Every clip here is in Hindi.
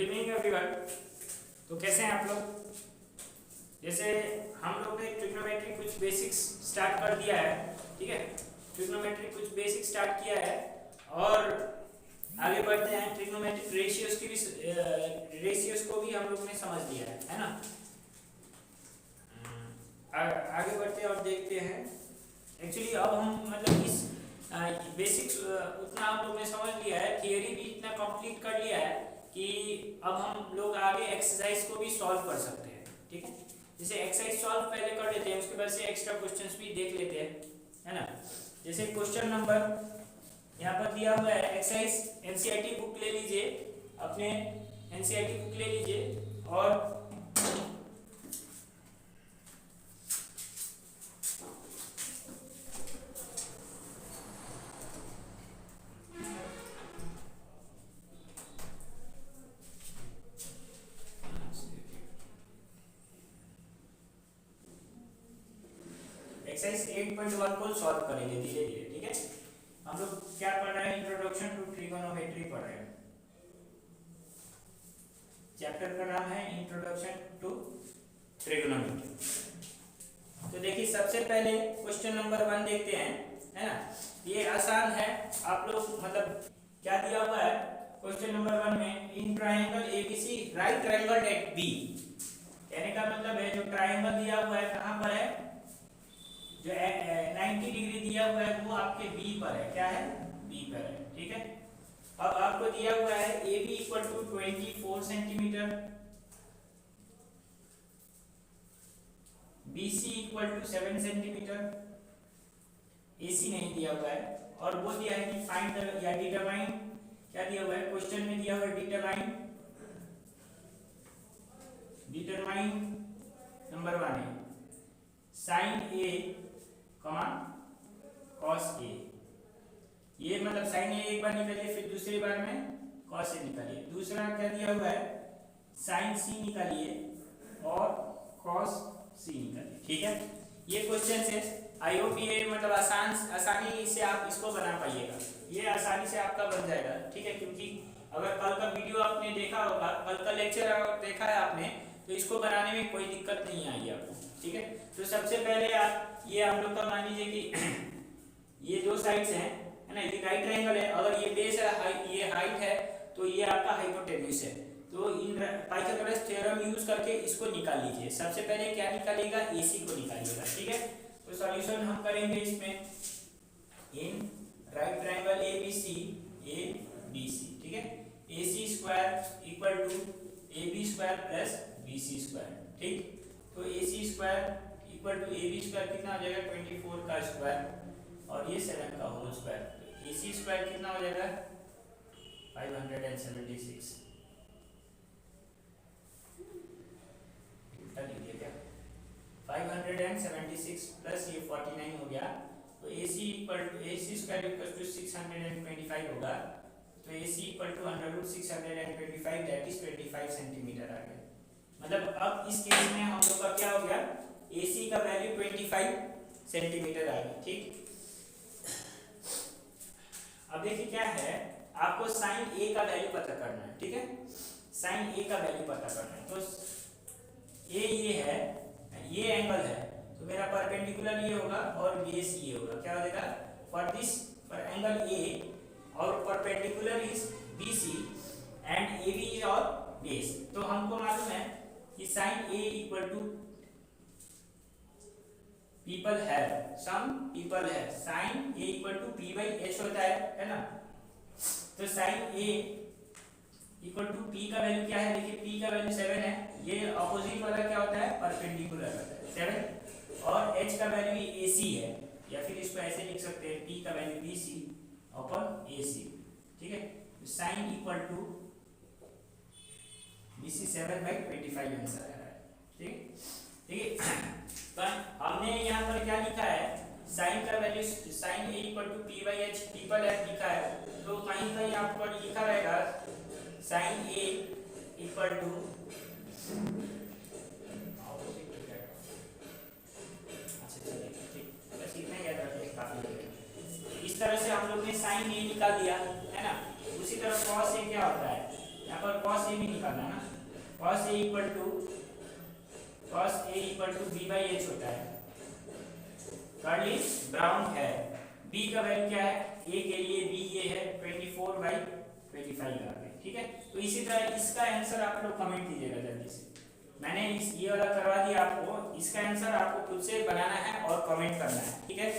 Good evening everyone. तो कैसे हैं आप लोग? जैसे हम लोग ने ट्रिग्नोमेट्री कुछ बेसिक्स स्टार्ट कर दिया है, ठीक है। ट्रिग्नोमेट्री कुछ बेसिक स्टार्ट किया है और आगे बढ़ते हैं। ट्रिग्नोमेट्रिक रेशियोज की भी रेशियोज को भी हम लोग ने समझ लिया है ना। आगे बढ़ते हैं और देखते हैं। एक्चुअली अब हम मतलब इस बेसिक्स उतना आप लोग ने समझ लिया है, थियरी भी इतना कंप्लीट कर लिया है कि अब हम लोग आगे एक्सरसाइज को भी सॉल्व कर सकते हैं, ठीक है। जैसे एक्सरसाइज सॉल्व पहले कर लेते हैं, उसके बाद से एक्स्ट्रा क्वेश्चंस भी देख लेते हैं, है ना। जैसे क्वेश्चन नंबर यहाँ पर दिया हुआ है एक्सरसाइज। एनसीईआरटी बुक ले लीजिए, अपने एनसीईआरटी बुक ले लीजिए और एक्सरसाइज 8.1 को सॉल्व करेंगे धीरे धीरे, ठीक है। हम लोग क्या पढ़ रहे हैं? इंट्रोडक्शन टू ट्रिगोनोमेट्री पढ़ रहे हैं। चैप्टर का नाम है इंट्रोडक्शन टू ट्रिगोनोमेट्री। तो देखिए सबसे पहले क्वेश्चन नंबर 1 देखते हैं, है ना। ये आसान है। आप लोग मतलब क्या दिया हुआ है क्वेश्चन नंबर 1 में? In triangle ABC right triangle at B. कहने का मतलब है जो ट्रायंगल दिया हुआ है कहाँ पर है? जो 90 डिग्री दिया हुआ है वो आपके बी पर है। क्या है? बी पर है, ठीक है। अब आपको दिया हुआ है A B equal to 24 centimetre, B C equal to 7 centimetre, A C नहीं दिया हुआ है। और वो दिया है कि फाइंड या डिटरमाइन। क्या दिया हुआ है क्वेश्चन में? दिया हुआ है डिटरमाइन। डिटरमाइन नंबर 1 है sign A comma cos A. ये मतलब साइन ए एक बार निकालिए, फिर दूसरी बार में कॉस ए निकालिए। दूसरा क्या दिया हुआ है? साइन सी निकालिए और कॉस सी निकालिए, ठीक है। ये क्वेश्चन है। आई होप ये मतलब आसानी से आप इसको बना पाइएगा। ये आसानी से आपका बन जाएगा, ठीक है। क्योंकि अगर कल का वीडियो आपने देखा होगा, कल का लेक्चर देखा है आपने, तो इसको बनाने में कोई दिक्कत नहीं आएगी आपको, ठीक है। तो सबसे पहले आप ये हम लोग का मान लीजिए कि ये दो साइड्स हैं, है ना। ये राइट ट्रायंगल है। अगर ये बेस है, ये हाइट है, तो ये आपका हाइपोटेन्यूज है। तो इन पाइथागोरस थ्योरम यूज करके इसको निकाल लीजिए। सबसे पहले क्या निकालिएगा? एसी को निकालिएगा, ठीक है। तो सॉल्यूशन हम करेंगे इसमें in right triangle A B C, ठीक है। A C square equal to A B square plus B C square, ठीक। तो A C square equal to A B square कितना हो जाएगा? 24 का स्क्वायर और ये 7 का होल स्क्वायर। तो ए सी स्क्वायर कितना हो जाएगा? 576। उल्टा लिख दिया क्या? 576 प्लस ये 49 हो गया। तो A C equal to A C square equal to 625 होगा। तो A C equal to under 625 that is 25 centimetre आ गया। मतलब अब इस केस में हम लोग का क्या हो गया? AC का वैल्यू 25 सेंटीमीटर आ गया, ठीक। अब देखिए क्या है, आपको साइन A का वैल्यू पता करना है, ठीक है। साइन A का वैल्यू पता करना है। तो A ये है, ये एंगल है, तो मेरा परपेंडिकुलर ये होगा और बेस ये होगा। क्या हो जाएगा? फॉर दिस पर एंगल A और perpendicular is BC and AB is और बेस। तो हमको मालूम है कि sine A equal to people है, सम पीपल है, sine A equal to P by H होता है ना। तो sine A equal to P का वैल्यू क्या है? देखिए P का वैल्यू 7 है। ये ऑपोजिट वाला क्या होता है? परपेंडिकुलर होता है 7। और H का वैल्यू AC है, या फिर इसको ऐसे लिख सकते हैं P का वैल्यू BC अपॉन AC, ठीक है। तो sine equal to BC 7/25 answer आ रहा है, ठीक है। तो हमने यहाँ पर क्या लिखा है? साइन का value sine A equal to P by H triple H लिखा है। तो कहीं कहीं आपको लिखा रहेगा साइन A इक्वल टू इस तरह से हम लोग ने साइन A निकाल दिया, है ना। उसी तरह कॉस A क्या होता है? यहाँ यहाँ पर cos a भी निकालना है ना, cos a equal to b by h होता है। कर्ली ब्राउन है। b का वैल्यू क्या है, a के लिए b ये है 24/25 आ गया, ठीक है। तो इसी तरह इसका आंसर आप लोग कमेंट कीजिएगा जल्दी से। मैंने इस ये वाला करवा दिया आपको, इसका आंसर आपको खुद से बनाना है और कमेंट करना है, ठीक है।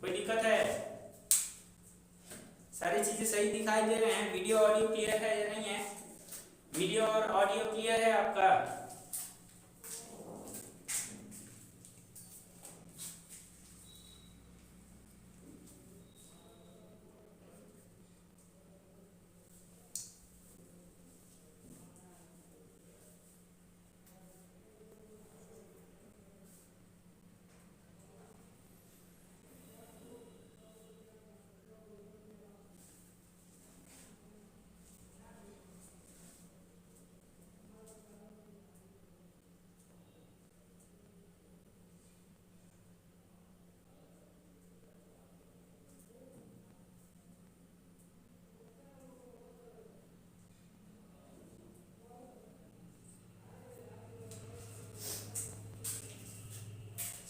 कोई दिक्कत है? सारी चीजें सही दिखाई दे रहे हैं? वीडियो ऑडियो क्लियर है या नहीं है? वीडियो और ऑडियो क्लियर है आपका?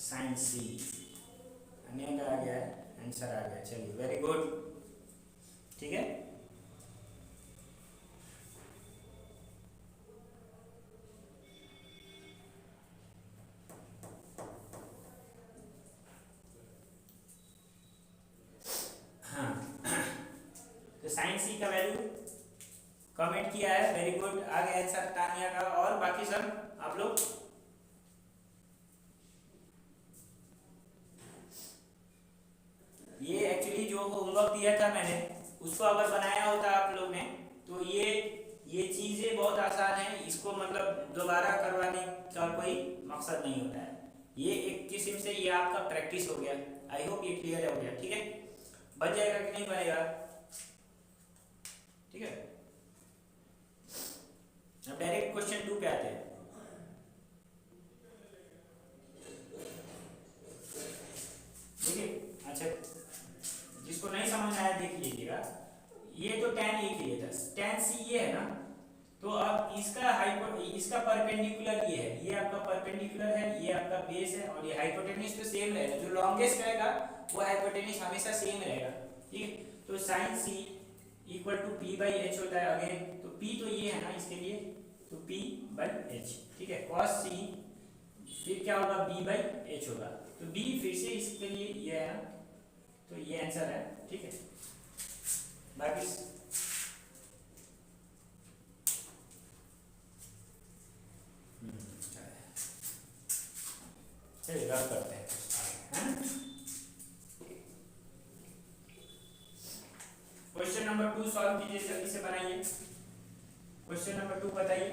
साइन सी अनेक आ गया, आंसर आ गया। चलिए वेरी गुड, ठीक है। हाँ तो साइन सी का वैल्यू कमेंट किया है, वेरी गुड, आ गया आंसर तानिया का। और बाकी सब आप लोग ये एक्चुअली जो होमवर्क दिया था मैंने उसको अगर बनाया होता आप लोग ने तो ये चीजें बहुत आसान है, इसको मतलब दोबारा करवाने का कोई मकसद नहीं होता है। ये एक किस्म से ये आपका प्रैक्टिस हो गया। आई होप ये क्लियर हो गया, ठीक है। बन जाएगा कि नहीं बनेगा, ठीक है। अब डायरेक्ट क्वेश्चन 2 पे आते हैं। देखिए अच्छा, जिसको नहीं समझ आया देख लीजिएगा। ये तो tan a के लिए था, tan c ये है ना, तो अब इसका परपेंडिकुलर ये है, ये आपका परपेंडिकुलर है, ये आपका बेस है, और ये हाइपोटेन्यूज तो सेम रहेगा। जो लॉन्गेस्ट रहेगा वो हाइपोटेन्यूज हमेशा सेम रहेगा, ठीक है। तो sin c equal to p by h होता है अगेन। तो p तो ये है ना इसके लिए, तो p बाई एच, ठीक है। cos c फिर क्या होगा, b बाई एच होगा। तो b फिर से इसके लिए ये है ना, तो ये आंसर है, ठीक है। बाकी चलिए रब करते हैं। क्वेश्चन नंबर 2 सॉल्व कीजिए, जल्दी से बनाइए। क्वेश्चन नंबर 2 बताइए।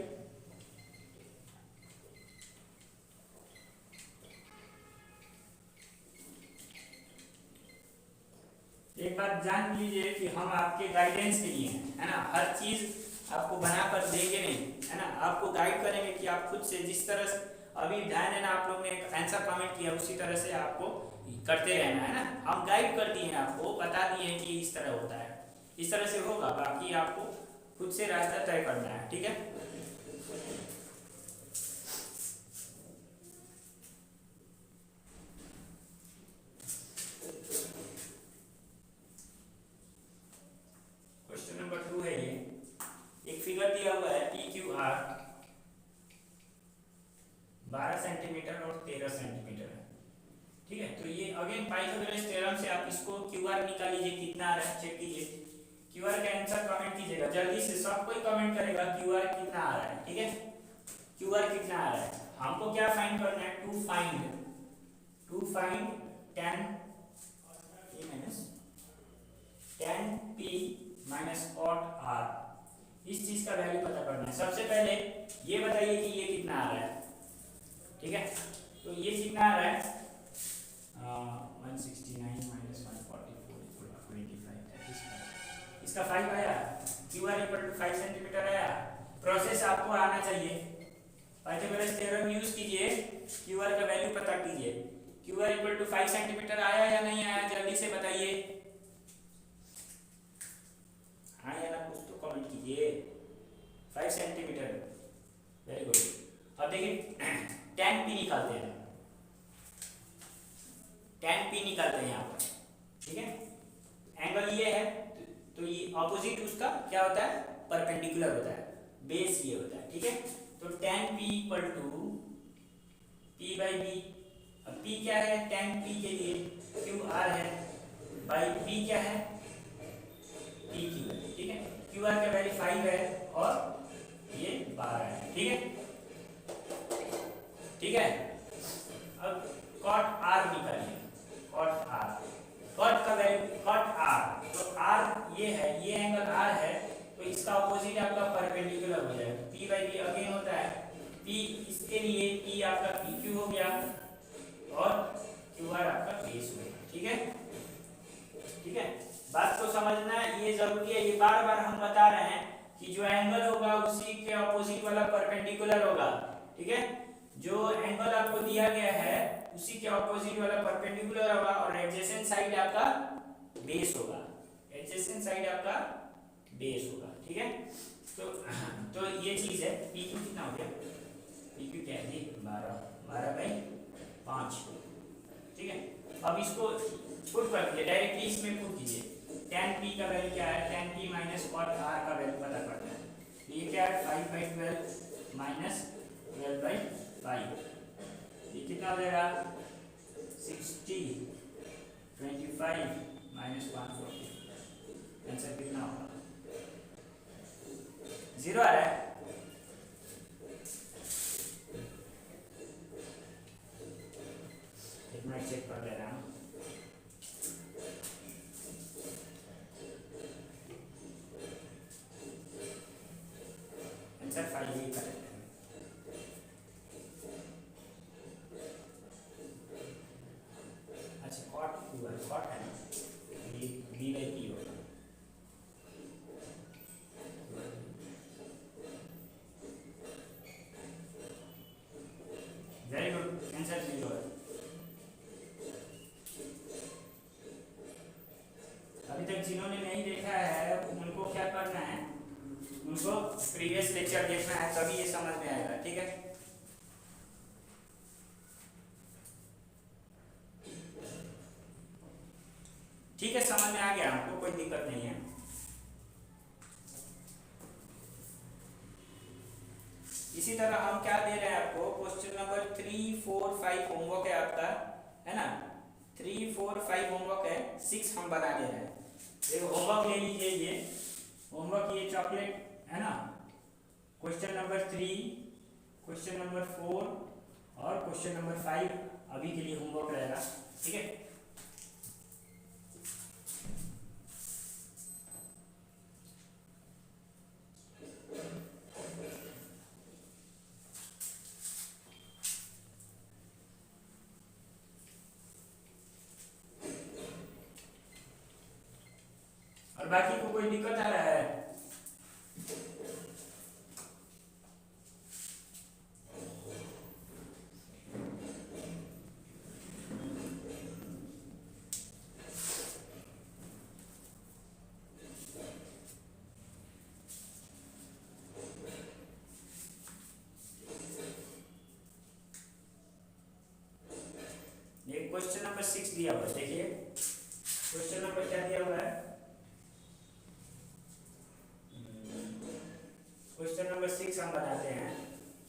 एक बात जान लीजिए कि हम आपके गाइडेंस के लिए हैं, है ना। हर चीज आपको बनाकर देंगे नहीं, है ना। आपको गाइड करेंगे कि आप खुद से जिस तरह से अभी ध्यान है ना, आप लोग ने एक आंसर कमेंट किया उसी तरह से आपको करते रहना है ना। हम गाइड कर दिए हैं, आपको बता दिए हैं कि इस तरह होता है, इस तरह से होगा। बाकी आपको खुद से रास्ता तय करना है, ठीक है। क्वेश्चन नंबर 2 है ये। एक फिगर दिया हुआ है पी क्यू आर 12 सेंटीमीटर और 13 सेंटीमीटर है, ठीक है। तो ये अगेन पाइथागोरस थ्योरम से आप इसको क्यू आर निकाल लीजिए, कितना आ रहा है चेक कीजिए। क्यू आर का आंसर कमेंट कीजिएगा जल्दी से, सब कोई कमेंट करेगा क्यू आर कितना आ रहा है, ठीक है। क्यू आर कितना आ रहा है, हमको क्या फाइंड करना है, to find tan a minus tan p minus cot r, इस चीज का वैल्यू पता करना है। सबसे पहले ये बताइए कि ये कितना आ रहा है, ठीक है। तो ये कितना आ रहा है, 169 माइनस 144 इक्वल टू 25, इसका 5 आया। Q R equal to 5 centimetre आया। प्रोसेस आपको आना चाहिए, पाइथागोरस थ्योरम यूज कीजिए, क्यू आर का वैल्यू पता कीजिए। Q R equal to 5 centimetre आया या नहीं आया, जल्दी से बताइए। हाँ या ना कुछ तो कमेंट कीजिए। 5 सेंटीमीटर। Very good. अब देखिए tan P निकालते हैं, tan P निकालते हैं यहाँ पर, ठीक है। एंगल ये है तो ये ऑपोजिट उसका क्या होता है, परपेंडिकुलर होता है, बेस ये होता है, ठीक है। तो tan P equal to P by B. अब P क्या है, tan P के लिए QR है, बाई B क्या है, PQ है, ठीक है। QR का वैल्यू 5 है और ये 12 है, ठीक है, ठीक है। अब cot R निकालिए, cot R, cot का वैल्यू cot R, तो R ये है, ये एंगल R है, तो इसका ऑपोजिट आपका परपेंडिकुलर हो जाएगा। P बाई B अगेन होता है, P इसके लिए P आपका PQ हो गया और QR आपका बेस हो गया, ठीक है, ठीक है। बात को समझना ये जरूरी है, ये बार बार हम बता रहे हैं कि जो एंगल होगा उसी के ऑपोजिट वाला परपेंडिकुलर होगा, ठीक है। जो एंगल आपको दिया गया है उसी के ऑपोजिट वाला परपेंडिकुलर होगा और एडजेसेंट साइड आपका बेस होगा, एडजेसेंट साइड आपका बेस होगा, ठीक है। तो ये चीज है। PQ कितना हो गया, PQ क्या है जी, 12 बाई 5, ठीक है। अब इसको पुट कर दीजिए, डायरेक्टली इसमें पुट कीजिए। tan P का वैल्यू क्या है, tan P minus cot R का वैल्यू पता करना है। ये क्या है, 5 बाई 12 माइनस 12 बाई 5, ये कितना हो जाएगा, 60, 25 माइनस 140, आंसर कितना होगा, 0 आ रहा है। एक मिनट चेक कर ले रहा हूँ। आंसर 5 ही करेक्ट है। अच्छा cot Q है, cot है ना, ये B बाई P होगा। वेरी गुड, आंसर 0 है। अभी तक जिन्होंने नहीं देखा है उनको क्या करना है, उनको प्रीवियस लेक्चर देखना है, तभी ये समझ में आएगा, ठीक है। ठीक है, समझ में आ गया हमको, कोई दिक्कत नहीं है। इसी तरह हम क्या दे रहे हैं आपको, क्वेश्चन नंबर 3, 4, 5 होमवर्क है आपका, है ना। 3, 4, 5 होमवर्क है, 6 हम बना दे रहे हैं। देखो होमवर्क ले लीजिए, ये होमवर्क, ये चॉकलेट है ना। क्वेश्चन नंबर 3, क्वेश्चन नंबर 4 और क्वेश्चन नंबर 5 अभी के लिए होमवर्क रहेगा, ठीक है। और बाकी को कोई दिक्कत आ रहा है, क्वेश्चन नंबर 6 दिया हुआ है, देखिए क्वेश्चन नंबर क्या दिया हुआ है, क्वेश्चन नंबर 6 हम बताते हैं।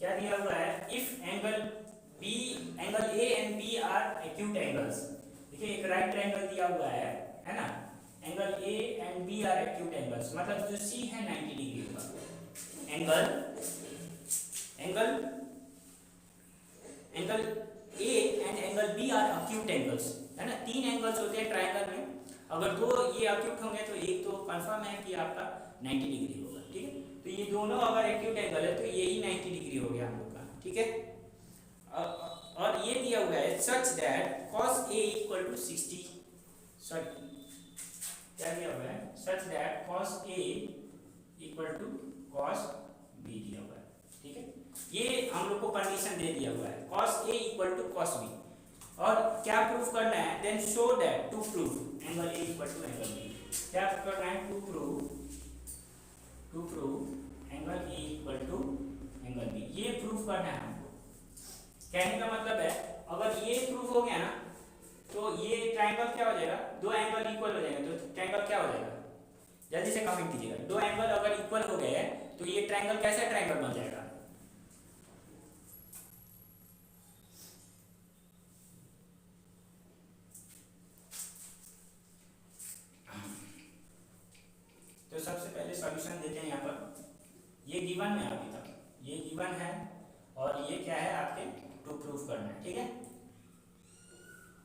क्या दिया हुआ है, if angle B, angle A and B are acute angles. देखिए एक राइट ट्रायंगल दिया हुआ है ना, angle A and B are acute angles, मतलब जो सी है 90 डिग्री होगा। Angle A and angle B are acute angles, है ना। 3 एंगल्स होते हैं ट्रायंगल में, अगर 2 ये एक्यूट होंगे तो एक तो कंफर्म है कि आपका 90 डिग्री होगा, ठीक है। तो ये दोनों अगर एक्यूट एंगल है तो यही 90 डिग्री हो गया हम लोग का, ठीक है। और ये दिया हुआ है such that cos A equal to 60, sorry क्या दिया हुआ है, such that cos A equal to cos B दिया हुआ है, ठीक है। ये हम लोग को कंडीशन दे दिया हुआ है, cos A equal to cos B, और क्या प्रूफ करना है, then show that, to prove angle A equal to angle B, क्या करना है, to prove angle A equal to angle B, ये प्रूफ करना है हमको। कहने का मतलब है अगर ये प्रूफ हो गया ना तो ये ट्रायंगल क्या हो जाएगा, दो एंगल इक्वल हो जाएंगे तो ट्रायंगल क्या हो जाएगा, जल्दी से कमेंट कीजिएगा। दो एंगल अगर इक्वल हो गए तो ये ट्रायंगल कैसा ट्रायंगल बन जाएगा। तो सबसे पहले सॉल्यूशन देते हैं यहाँ पर। ये गिवन है अभी तक, ये गिवन है और ये क्या है आपके टू प्रूफ करना है, ठीक है।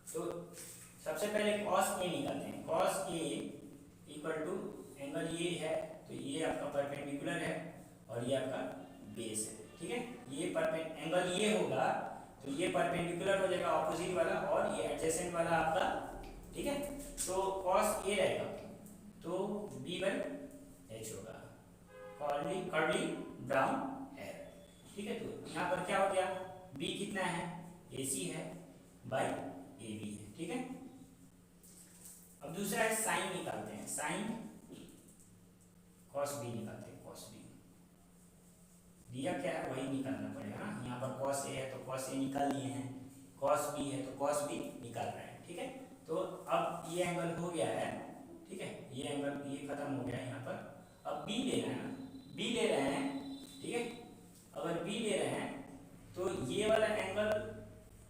तो सबसे पहले cos A निकालते हैं। cos A equal to angle ये है तो ये आपका परपेंडिकुलर है और ये आपका बेस है, ठीक है। ये एंगल ये होगा तो ये परपेंडिकुलर हो जाएगा ऑपोजिट वाला और ये एडजेसेंट वाला आपका, ठीक है। तो cos A रहेगा तो B/H होगा, कर्ली ब्राउन हेयर, ठीक है। तो यहाँ पर क्या हो गया, B कितना है, AC है बाई AB है, ठीक है। अब दूसरा है साइन निकालते हैं, साइन cos B निकालते हैं। cos B दिया क्या है वही निकालना पड़ेगा ना, यहाँ पर cos A है तो cos A निकाल लिए हैं, cos B है तो cos B निकाल रहे हैं, ठीक है। तो अब ये एंगल हो गया है, ठीक है, ये एंगल ये खत्म हो गया है यहाँ पर। अब B ले रहे हैं ना, B ले रहे हैं, ठीक है। अगर B ले रहे हैं तो ये वाला एंगल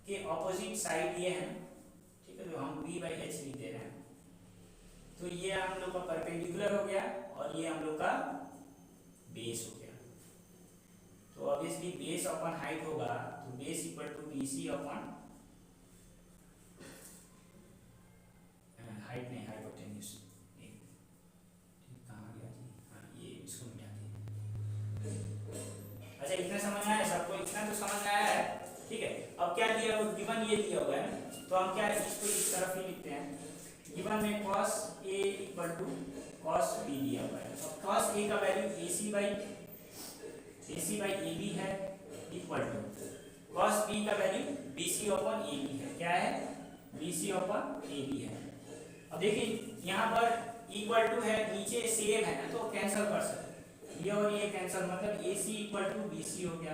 के ऑपोजिट साइड ये है, ठीक है। तो हम B/H लिख दे रहे हैं तो ये हम लोग का परपेंडिकुलर हो गया और ये हम लोग का बेस हो गया। तो ऑब्वियसली बेस अपॉन हाइट होगा तो base equal to BC upon height नहीं, हाइपोटेन्यूज, कहाँ गया जी, हाँ ये इसको मिटा दिए। अच्छा इतना समझ आया सबको, इतना तो समझ आया है, ठीक है। अब क्या दिया वो गिवन ये दिया हुआ है ना तो हम क्या इसको इस तरफ ही लिखते हैं। गिवन में cos A equal to cos B दिया हुआ है। अब cos A का वैल्यू AC बाई AB है इक्वल टू cos B का वैल्यू BC अपॉन AB है, क्या है BC अपॉन AB है। अब देखिए यहाँ पर इक्वल टू है, नीचे सेम है ना तो कैंसिल कर सकते, ये और ये कैंसिल, मतलब AC इक्वल टू BC हो गया,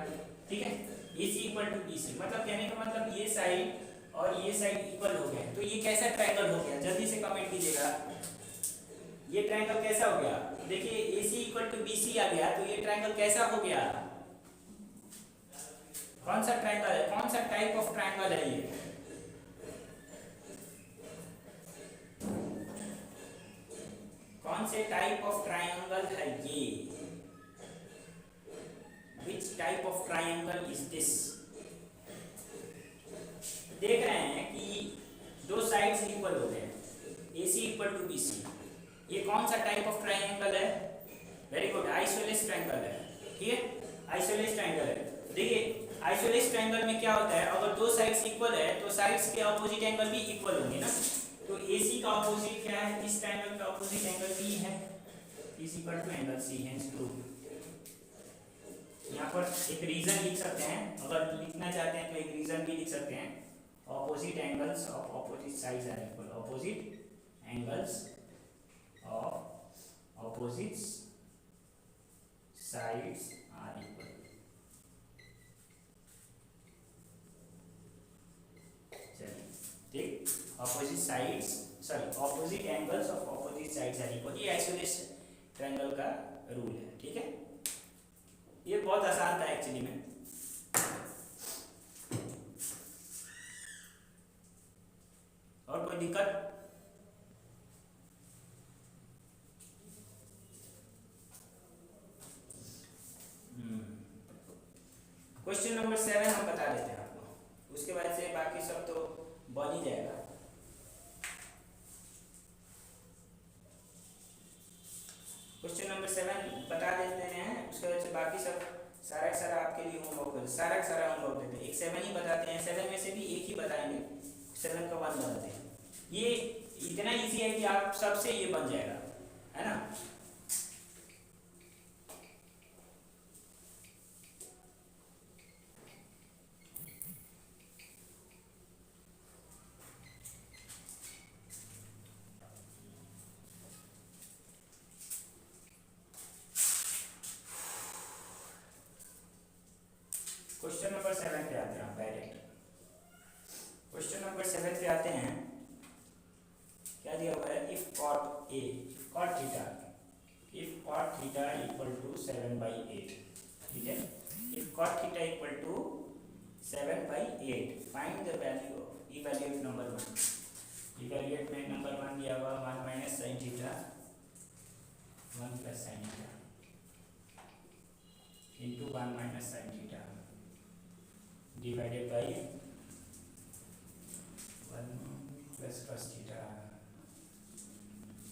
ठीक है। AC इक्वल टू BC मतलब कहने का मतलब ये साइड और ये साइड इक्वल हो गया, तो ये कैसा ट्रायंगल हो गया, जल्दी से कमेंट कीजिएगा। ये ट्रायंगल कैसा हो गया, देखिए AC इक्वल टू BC आ गया तो ये ट्रायंगल कैसा हो गया, कौन सा ट्रायंगल है, कौन सा टाइप ऑफ ट्रायंगल है ये, कौन से टाइप ऑफ ट्रायंगल है ये, which type of triangle is this. देख रहे हैं कि दो साइड्स इक्वल हो गए, AC इक्वल टू BC, ये कौन सा टाइप ऑफ ट्रायंगल है, वेरी गुड, आइसोलेस ट्रायंगल है, ठीक है, आइसोलेस ट्रायंगल है। देखिए आइसोलेस ट्रायंगल में क्या होता है, अगर दो साइड्स इक्वल है तो साइड्स के ऑपोजिट एंगल भी इक्वल होंगे ना, तो AC का ऑपोजिट क्या है, इस ट्रायंगल का ऑपोजिट एंगल B है, is equal to angle C, hence prove. यहाँ पर एक रीजन लिख सकते हैं, अगर लिखना चाहते हैं तो एक रीजन भी लिख सकते हैं, opposite angles of opposite sides are equal, opposite angles of opposite sides are equal। चलिए ठीक, opposite sides sorry opposite angles of opposite sides are equal, ये आइसोलेस ट्रायंगल का रूल है, ठीक है। ये बहुत आसान था एक्चुअली में। और कोई दिक्कत, क्वेश्चन नंबर 7 हम बता देते हैं आपको, उसके बाद से बाकी सब तो बन ही जाएगा। क्वेश्चन नंबर 7 बता देते हैं, उसके बाद से बाकी सब सारा आपके लिए होमवर्क, सारा होमवर्क देते हैं। एक 7 ही बताते हैं, 7 में से भी एक ही बताएंगे, 7 का 1 बनाते हैं। ये इतना इजी है कि आप सबसे ये बन जाएगा, है ना। क्वेश्चन नंबर 7 पे आते हैं आप डायरेक्ट। क्वेश्चन नंबर 7 पे आते हैं। क्या दिया हुआ है? If cot A, cot theta, if cot theta equal to 7/8, ठीक है। If cot theta equal to 7/8, find the value of, evaluate number 1। Evaluate में नंबर 1 दिया हुआ 1 minus sine theta, 1 plus sine theta into 1 minus sine theta divided by 1 plus cos theta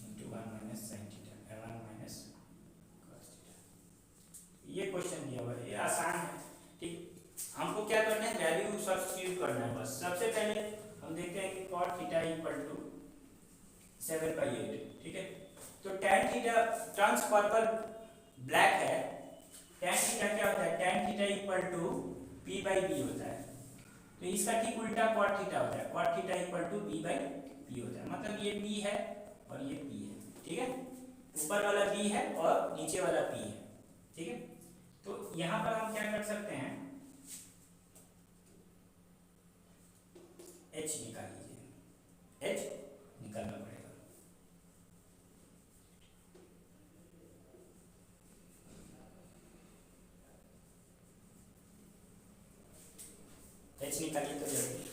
into 1 minus sine theta, 1 minus cos theta. ये क्वेश्चन दिया हुआ है, ये आसान है, ठीक। हमको क्या करना है? वैल्यू सब्स्टिट्यूट करना है बस। सबसे पहले हम देखते हैं कि cot थीटा इक्वल टू 7/8, ठीक है। तो tan theta, terms purple black है, tan थीटा क्या होता है? tan theta equal to p/b होता है। तो इसका ठीक उल्टा cot थीटा होता है, cot theta equal to p/p होता है। मतलब ये p है और ये p है, ठीक है। ऊपर वाला p है और नीचे वाला p है, ठीक है। तो यहां पर हम क्या कर सकते हैं? h निकाल लीजिए, h निकालना पड़ेगा। h निकालिए तो जल्दी।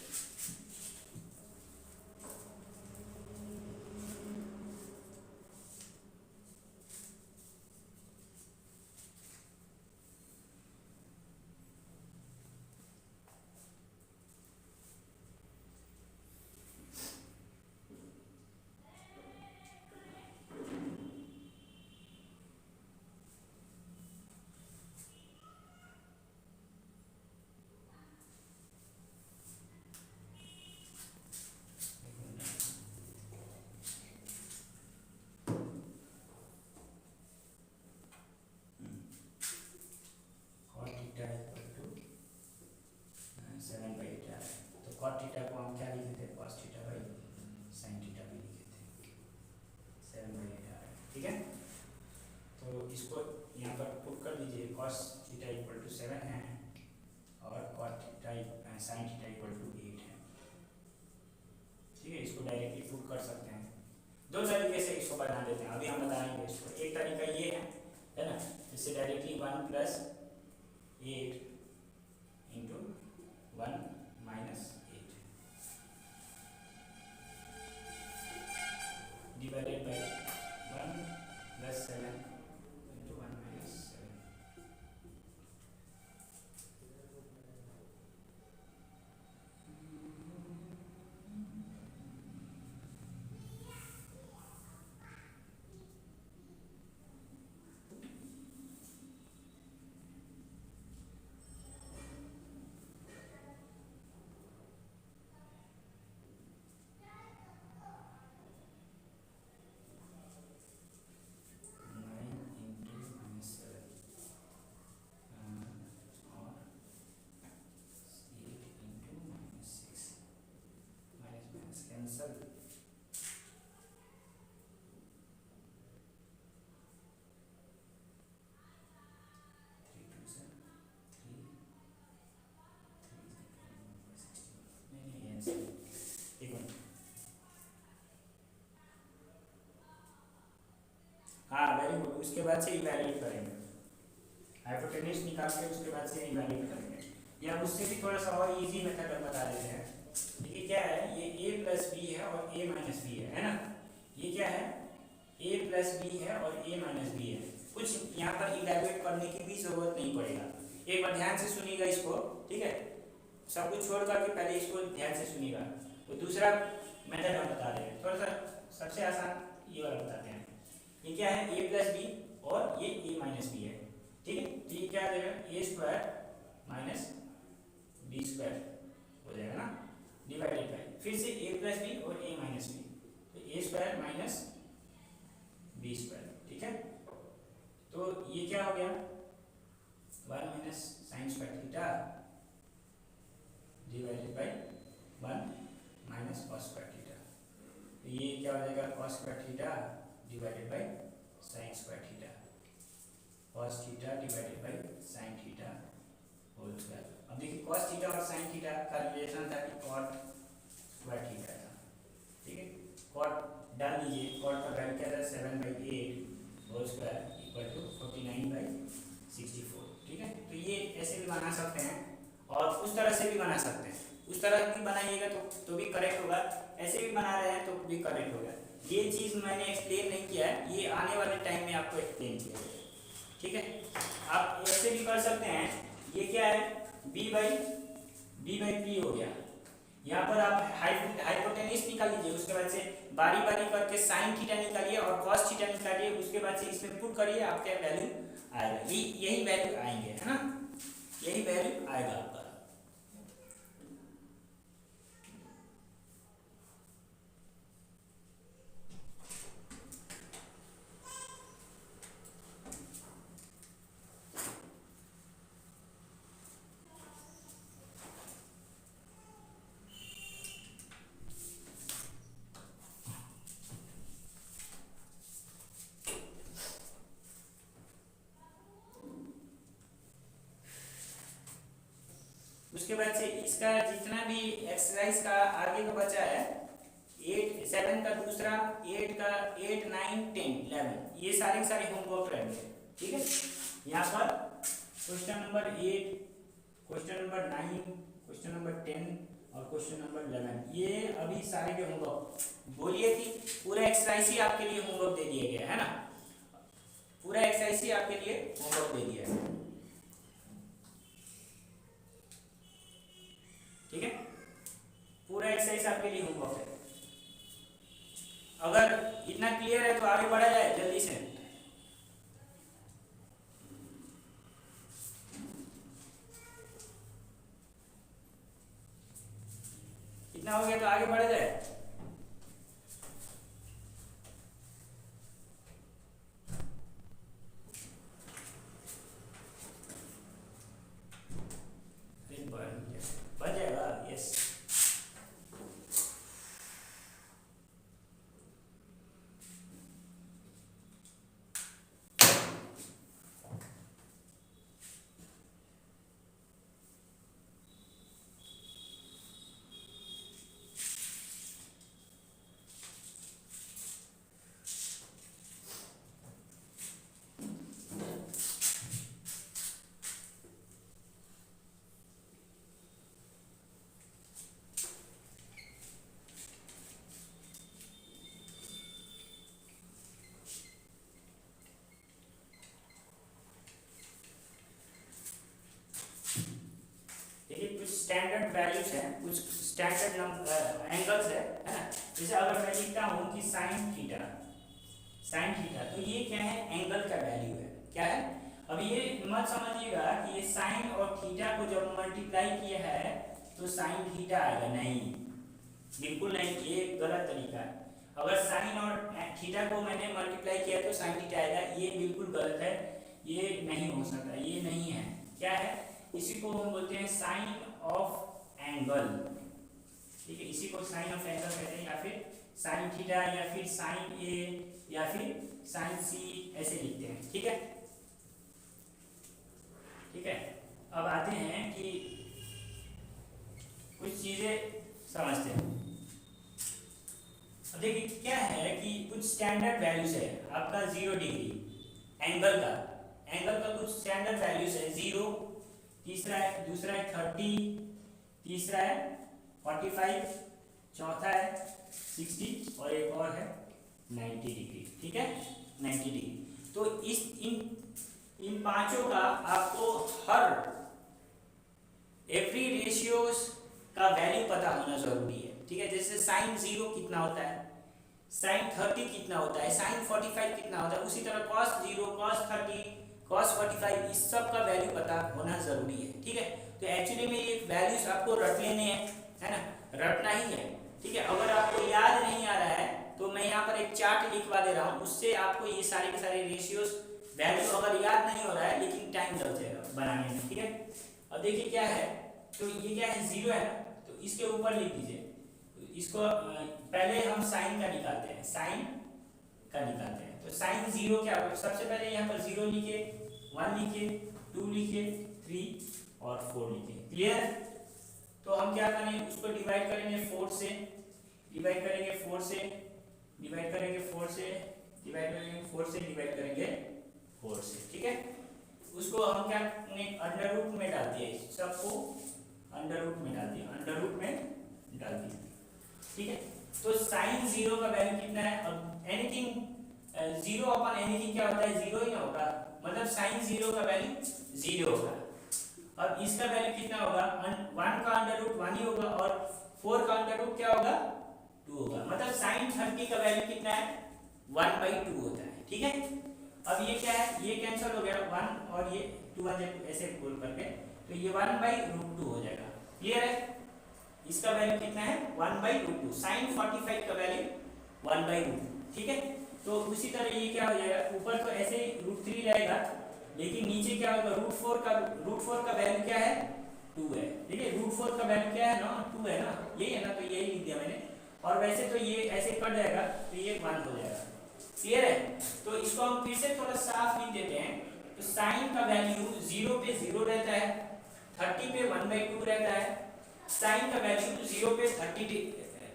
cot थीटा को हम क्या लिखे थे? cos theta by sin theta भी लिखे थे, 7/8 आ रहा है, ठीक है। तो इसको यहाँ पर पुट कर दीजिए, cos थीटा इक्वल टू 7 है और cot theta sin theta equal to 8 है, ठीक है। इसको डायरेक्टली पुट कर सकते हैं। दो तरीके से इसको बना देते हैं, अभी हम बताएंगे इसको। एक तरीका ये है ना, इससे directly 1 plus 8 into 1 minus 8 divided by 1 plus 7 into 1 minus 7। हाँ वेरी गुड। उसके बाद से इवैल्यूएट करेंगे, हाइपोटेन्यूज निकाल के उसके बाद से इवैल्यूएट करेंगे। या उससे भी थोड़ा सा और इजी मेथड बता देते हैं। देखिए क्या है, ये a प्लस बी है और a माइनस बी है ना। ये क्या है? a प्लस बी है और a माइनस बी है। कुछ यहाँ पर इवैल्यूएट करने की भी जरूरत नहीं पड़ेगा। एक बार ध्यान से सुनिएगा इसको, ठीक है। सब कुछ छोड़ करके पहले इसको ध्यान से सुनिएगा। तो दूसरा मेथड हम बता रहे हैं, थोड़ा सा सबसे आसान ये वाला बताते हैं। ये क्या है? a प्लस बी और ये a माइनस बी है, ठीक है। तो ये क्या देगा? a square minus B square हो जाएगा ना, डिवाइडेड बाई फिर से a प्लस बी और a माइनस बी, तो a square minus B square, ठीक है। तो ये क्या हो गया? 1 minus sine square theta divided by 1 minus cos square theta. तो ये क्या हो जाएगा? Cos square theta divided by sine square theta, cos theta divided by sine theta whole square. अब देखिए cos थीटा और sin थीटा का रिलेशन था कि cot बाय थीटा था, ठीक है। cot डाल दीजिए, cot का वैल्यू क्या था 7/8 होल स्क्वायर इक्वल टू 49/64, ठीक है। तो ये ऐसे भी बना सकते हैं और उस तरह से भी बना सकते हैं। उस तरह भी बनाइएगा तो भी करेक्ट होगा, ऐसे भी बना रहे हैं तो भी करेक्ट होगा। ये चीज़ मैंने एक्सप्लेन नहीं किया है, ये आने वाले टाइम में आपको एक्सप्लेन किया जाएगा, ठीक है। आप ऐसे भी कर सकते हैं, ये क्या है b/p हो गया। यहाँ पर आप हाइपोटेन्यूज निकाल लीजिए, उसके बाद से बारी बारी करके साइन थीटा निकालिए और कॉस थीटा निकालिए, उसके बाद से इसमें पुट करिए, आपका वैल्यू आएगा, यही वैल्यू आएंगे, है ना, यही वैल्यू आएगा आपका। उसके बाद से इसका जितना भी एक्सरसाइज का आगे का बचा है, 7 का दूसरा, 8 का 8, 9, 10, 11 ये सारे के सारे होमवर्क रहेंगे, ठीक है। यहाँ पर question number 8, question number 9, question number 10 और क्वेश्चन नंबर 11 ये अभी सारे के होमवर्क, बोलिए कि पूरा एक्सरसाइज ही आपके लिए होमवर्क दे दिया गया है ना, पूरा एक्सरसाइज ही आपके लिए होमवर्क दे दिया है, ठीक है। पूरा एक्सरसाइज आपके लिए होमवर्क है। अगर इतना क्लियर है तो आगे बढ़ा जाए जल्दी से। इतना हो गया तो आगे बढ़ा जाए। बन जाएगा, यस। स्टैंडर्ड वैल्यूज हैं, कुछ स्टैंडर्ड एंगल्स है ना। जैसे अगर मैं लिखता हूँ कि साइन थीटा, तो ये क्या है, एंगल का वैल्यू है, क्या है। अब ये मत समझिएगा कि ये साइन और थीटा को जब मल्टीप्लाई किया है तो साइन थीटा आएगा, नहीं, बिल्कुल नहीं, ये गलत तरीका है। अगर साइन और थीटा को मैंने मल्टीप्लाई किया तो साइन थीटा आएगा, ये बिल्कुल गलत है, ये नहीं हो सकता, ये नहीं है, क्या है, इसी को हम बोलते हैं साइन ऑफ एंगल, ठीक है। इसी को साइन ऑफ एंगल कहते हैं, या फिर साइन थीटा या फिर साइन ए या फिर साइन सी ऐसे लिखते हैं, ठीक है, ठीक है। अब आते हैं कि कुछ चीजें समझते हैं। अब देखिए क्या है कि कुछ स्टैंडर्ड वैल्यूज है आपका 0 डिग्री एंगल का कुछ स्टैंडर्ड वैल्यूज है 0, दूसरा है 30, तीसरा है 45, चौथा है 60 और एक और है 90 डिग्री, ठीक है, 90 डिग्री। तो इन पांचों का आपको हर एवरी रेशियोज का वैल्यू पता होना जरूरी है, ठीक है। जैसे साइन 0 कितना होता है, साइन 30 कितना होता है, साइन 45 कितना होता है, उसी तरह cos 0, cos 30, cos 45 इस सब का वैल्यू पता होना जरूरी है, ठीक है। तो एक्चुअली में ये वैल्यूज आपको रट लेने हैं, है ना, रटना ही है, ठीक है। अगर आपको याद नहीं आ रहा है तो मैं यहाँ पर एक चार्ट लिखवा दे रहा हूँ, उससे आपको ये सारे के सारे रेशियोज वैल्यू अगर याद नहीं हो रहा है, लेकिन टाइम लग जाएगा बनाने में, ठीक है। अब देखिए क्या है, तो ये क्या है 0 है ना, तो इसके ऊपर लिख दीजिए, इसको पहले हम साइन का निकालते हैं, साइन का निकालते हैं। तो साइन 0 क्या होगा, सबसे पहले यहाँ पर 0 लिखिए, 1 लिखिए, 2 लिखिए, 3, और 4 लिखेंगे। क्लियर? तो हम क्या करेंगे, उसको डिवाइड करेंगे 4 से, डिवाइड करेंगे 4 से, डिवाइड करेंगे 4 से, डिवाइड करेंगे 4 से, डिवाइड करेंगे 4 से। ठीक है, उसको हम क्या अंडर रूट में डाल दिए, सबको अंडर रूट में डाल दिया, अंडर रूट में डाल दिया। ठीक है, तो साइन 0 का वैल्यू कितना है? अब एनीथिंग 0 अपॉन एनीथिंग क्या होता है? 0 ही ना होगा, मतलब साइन 0 का वैल्यू 0 होगा। अब इसका वैल्यू कितना होगा? 1 का अंडर रूट 1 ही होगा और 4 का अंडर रूट क्या होगा? 2 होगा। मतलब साइन 30 का वैल्यू कितना है? 1/2 होता है। ठीक है, अब ये क्या है, ये कैंसिल हो गया 1 और ये 2 ऐसे बोल करके, तो ये 1/√2 हो जाएगा। क्लियर है? इसका वैल्यू कितना है? 1/√2। साइन 45 का वैल्यू 1/√2। ठीक है, तो उसी तरह ये क्या हो जाएगा, ऊपर तो ऐसे ही √3 रहेगा, लेकिन नीचे क्या होगा? √4 का वैल्यू क्या है? 2 है। ठीक है, √4 का वैल्यू क्या है ना? 2 है ना, यही है ना, तो यही लिख दिया मैंने। और वैसे तो ये ऐसे कट जाएगा तो ये 1 हो जाएगा। क्लियर है? तो इसको हम फिर से थोड़ा साफ लिख देते हैं। तो साइन का वैल्यू 0 पे 0 रहता है, 30 पे 1/2 रहता है। साइन का वैल्यू 0 पे 30,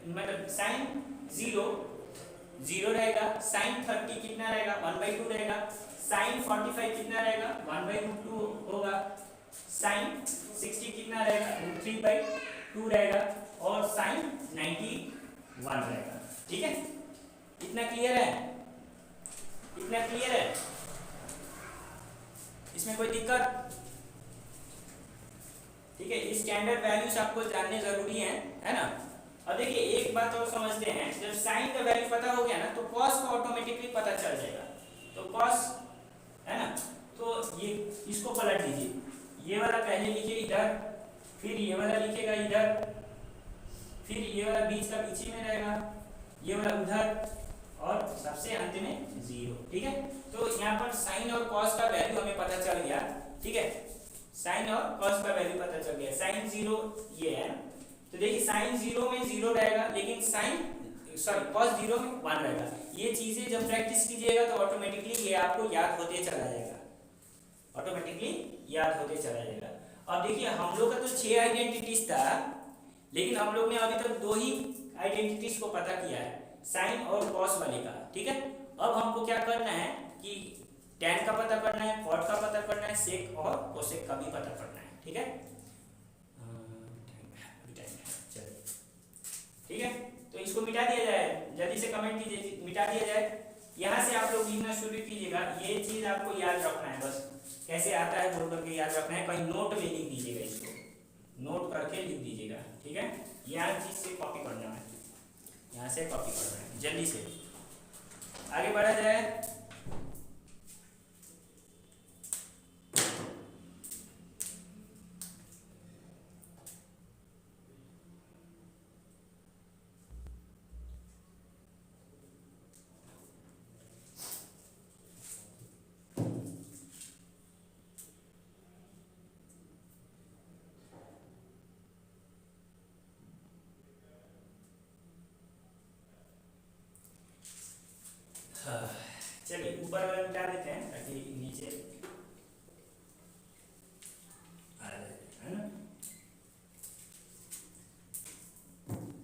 मतलब साइन 0 रहेगा, साइन 30 कितना रहेगा? 1/2 रहेगा। साइन 45 कितना रहेगा? 1/√2 होगा। साइन 60 कितना रहेगा? √3/2 रहेगा। और साइन 91 रहेगा। ठीक है, इतना क्लियर है? इतना क्लियर है? इसमें कोई दिक्कत? ठीक है, स्टैंडर्ड वैल्यूज आपको जानने जरूरी है ना। अब देखिए एक बात और समझते हैं, जब साइन का वैल्यू पता हो गया ना, तो कॉस का ऑटोमेटिकली पता चल जाएगा। तो कॉस है ना, तो ये इसको पलट दीजिए, ये वाला पहले लिखिए इधर, फिर ये वाला लिखेगा इधर, फिर ये वाला बीच का पीछे में रहेगा, ये वाला उधर, और सबसे अंत में 0। ठीक है, तो यहाँ पर साइन और कॉस का वैल्यू हमें पता चल गया। ठीक है, साइन और कॉस का वैल्यू पता चल गया। साइन 0 ये है, तो देखिए साइन 0 में 0 रहेगा, लेकिन कॉस 0 में 1 रहेगा। ये चीजें जब प्रैक्टिस कीजिएगा तो ऑटोमेटिकली ये आपको याद होते चला जाएगा, ऑटोमेटिकली याद होते चला जाएगा। अब देखिए हम लोग का तो 6 आइडेंटिटीज था, लेकिन हम लोग ने अभी तक 2 ही आइडेंटिटीज को पता किया है, साइन और कॉस वाले का। ठीक है, अब हमको क्या करना है कि tan का पता करना है, cot का पता करना है, sec और cosec का भी पता करना है। ठीक है, ठीक है, तो इसको मिटा दिया जाए, जल्दी से कमेंट कीजिए, मिटा दिया जाए। यहाँ से आप लोग लिखना शुरू कीजिएगा। ये चीज आपको याद रखना है, बस कैसे आता है बोल करके याद रखना है। कहीं नोट में लिख दीजिएगा, इसको नोट करके लिख दीजिएगा। ठीक है, यहाँ चीज से कॉपी करना है, यहाँ से कॉपी करना है। जल्दी से आगे बढ़ा जाए। चलिए ऊपर वाला मिटा देते हैं ताकि नीचे आ जाए, है ना।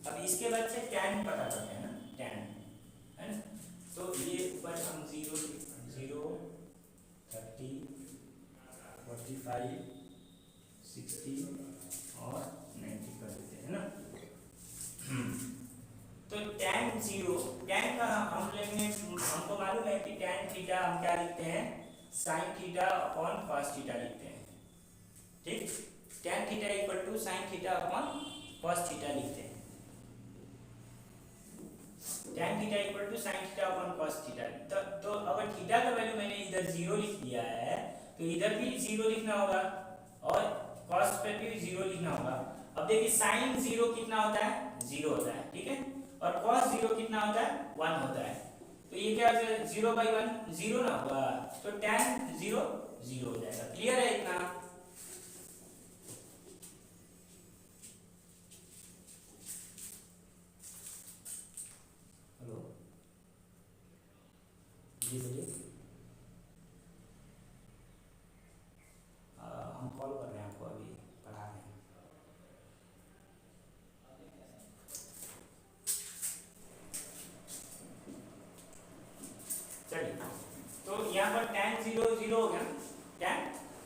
अब इसके बाद से tan पता करते हैं ना, tan है ना। तो ये ऊपर हम 0, 30, 45, 60 और 90 कर देते हैं ना। तो tan 0, tan का हम लेंगे, हमको मालूम है कि tan थीटा हम क्या लिखते हैं? sin theta upon cos theta लिखते हैं। ठीक, tan theta equal to sin theta upon cos theta लिखते हैं। tan theta equal to sin theta upon cos theta. तो अगर थीटा का वैल्यू मैंने इधर 0 लिख दिया है, तो इधर भी 0 लिखना होगा और cos पे भी 0 लिखना होगा। अब देखिए sin 0 कितना होता है? 0 होता है। ठीक है, और cos 0 कितना होता है? 1 होता है। तो ये क्या 0/1 0 ना होगा, तो tan 0 0 हो जाएगा। क्लियर है इतना? हेलो जी बोलिए। हम कॉल कर रहे हैं आपको अभी। 0 0 हो गया, tan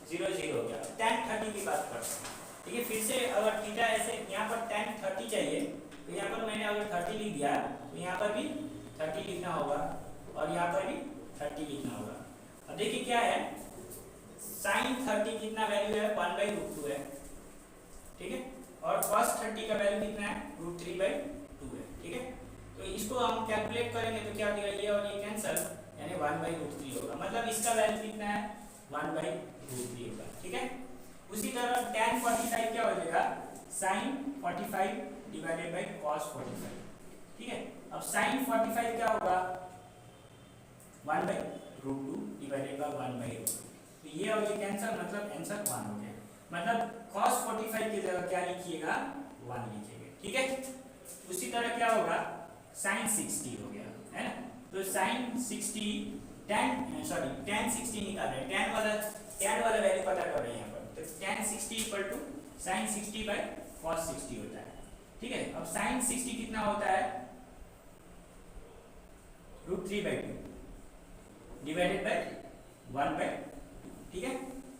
0 0 हो गया। tan 30 की बात करते हैं, ठीक है। फिर से अगर थीटा ऐसे यहाँ पर tan 30 चाहिए तो यहाँ पर मैंने अगर 30 लिख दिया तो यहाँ पर भी 30 लिखना होगा और यहाँ पर भी 30 लिखना होगा। अब देखिए क्या है, sin 30 कितना वैल्यू है, 1/√2 है, ठीक है। और cos 30 का वैल्यू कितना है, √3/2 है, ठीक है। तो इसको हम कैलकुलेट करेंगे तो क्या होगा, ये और ये कैंसिल, यानी 1/√3 होगा। मतलब इसका वैल्यू कितना है, 1/√3 होगा, ठीक है। उसी तरह tan 45 क्या हो जाएगा, sin 45 डिवाइडेड बाय cos 45, ठीक है। अब sin 45 क्या होगा, 1/√2 डिवाइडेड बाय 1/√2, तो ये और ये कैंसिल, मतलब आंसर 1 हो गया। मतलब cos 45 की जगह क्या लिखिएगा, 1 लिखिएगा, ठीक है। उसी तरह क्या होगा, sin 60 हो गया, है ना। तो sin 60 tan 60 निकाल रहे हैं, tan वाला वैल्यू पता कर रहे हैं यहाँ पर। तो tan 60 equal to sin 60 by cos 60 होता है, ठीक है। अब sin 60 कितना होता है, √3/2 डिवाइडेड बाय 1/2, ठीक है।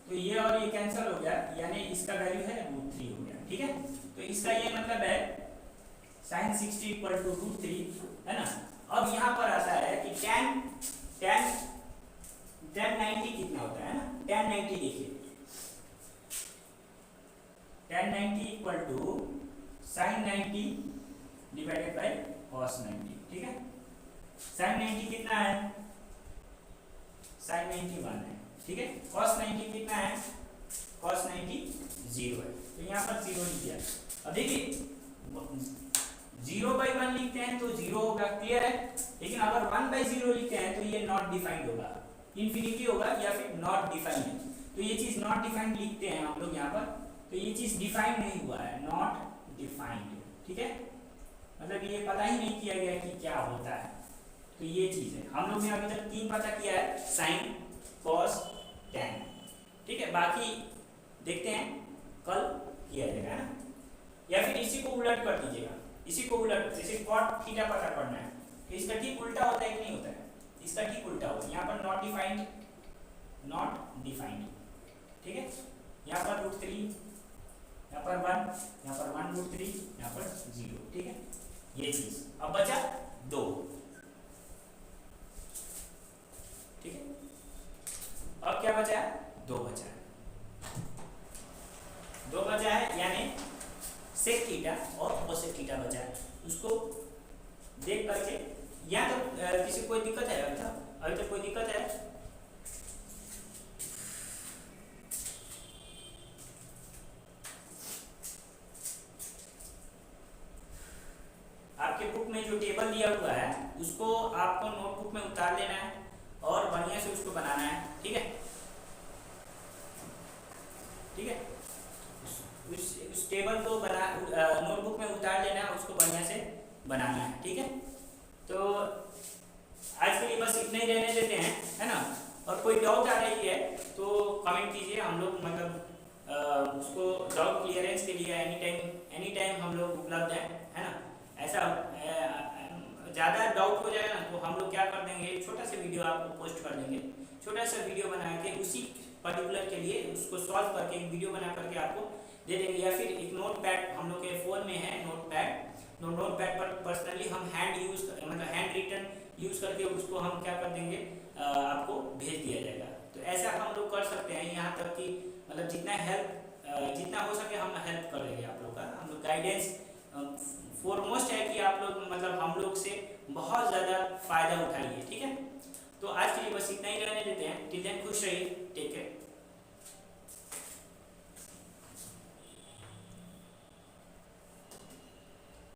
तो ये और ये कैंसिल हो गया, यानी इसका वैल्यू है √3 हो गया, ठीक है। तो इसका ये मतलब है sin 60 इक्वल टू √3, है ना। अब यहाँ पर आता है कि tan 90 कितना होता है ना, tan 90 देखिए, tan 90 equal to sin 90 divided by cos 90, ठीक है। sin 90 कितना है, sin 90 1 है, ठीक है। cos 90 कितना है, cos 90 0 है, तो यहाँ पर 0 लिख दिया। अब देखिए 0/1 लिखते हैं तो 0 होगा, क्लियर है। लेकिन अगर 1/0 लिखते हैं तो ये नॉट डिफाइंड होगा, इंफिनिटी होगा या फिर नॉट डिफाइंड है। तो ये चीज नॉट डिफाइंड लिखते हैं हम लोग यहाँ पर, तो ये चीज डिफाइंड नहीं हुआ है, नॉट डिफाइंड, ठीक है। मतलब ये पता ही नहीं किया गया कि क्या होता है, तो ये चीज है। हम लोग ने अभी तक 3 पता किया है, sin cos tan, ठीक है। बाकी देखते हैं कल किया जाएगा ना, या फिर इसी को उलट कर दीजिएगा, इसी को उलट, जैसे cot थीटा पता करना है तो इसका ठीक उल्टा होता है कि नहीं होता है, इसका ठीक उल्टा होता है। यहाँ पर नॉट डिफाइंड, ठीक है। यहाँ पर √3, यहाँ पर 1, यहाँ पर 1√3, यहाँ पर 0, ठीक है। ये चीज अब बचा 2, ठीक है। अब क्या बचा है, 2 बचा है, 2 बचा है, यानी सेक थीटा और कोसेक थीटा बचा है। उसको देख करके, या तो किसी कोई दिक्कत है अभी तक कोई दिक्कत है, आपके बुक में जो टेबल दिया हुआ है उसको आपको नोटबुक में उतार लेना है और बढ़िया से उसको बनाना है, ठीक है, ठीक है। उस टेबल को बना नोटबुक में उतार लेना है, उसको बढ़िया से बनाना है, ठीक है। तो आज के लिए बस इतना ही रहने देते हैं, है ना। और कोई डाउट आ रही है तो कमेंट कीजिए, हम लोग मतलब उसको डाउट क्लियरेंस के लिए एनी टाइम हम लोग उपलब्ध हैं, है ना। ऐसा ज़्यादा डाउट हो जाएगा ना तो हम लोग क्या कर देंगे, छोटा सा वीडियो आपको पोस्ट कर देंगे, छोटा सा वीडियो बना के उसी पर्टिकुलर के लिए उसको सॉल्व करके एक वीडियो बना करके आपको दे देंगे। या फिर एक नोट पैड हम लोग के फ़ोन में है, नोट पैड पर पर्सनली हम हैंड रिटन यूज़ करके उसको हम क्या कर देंगे, आपको भेज दिया जाएगा। तो ऐसा हम लोग कर सकते हैं, यहाँ तक कि मतलब जितना हो सके हम हेल्प करेंगे आप लोग का। हम लोग गाइडेंस फॉरमोस्ट है कि आप लोग मतलब हम लोग से बहुत ज़्यादा फ़ायदा उठाइए, ठीक है। तो आज के लिए बस इतना ही रहने देते हैं। टिल देन खुश रहिए, टेक केयर।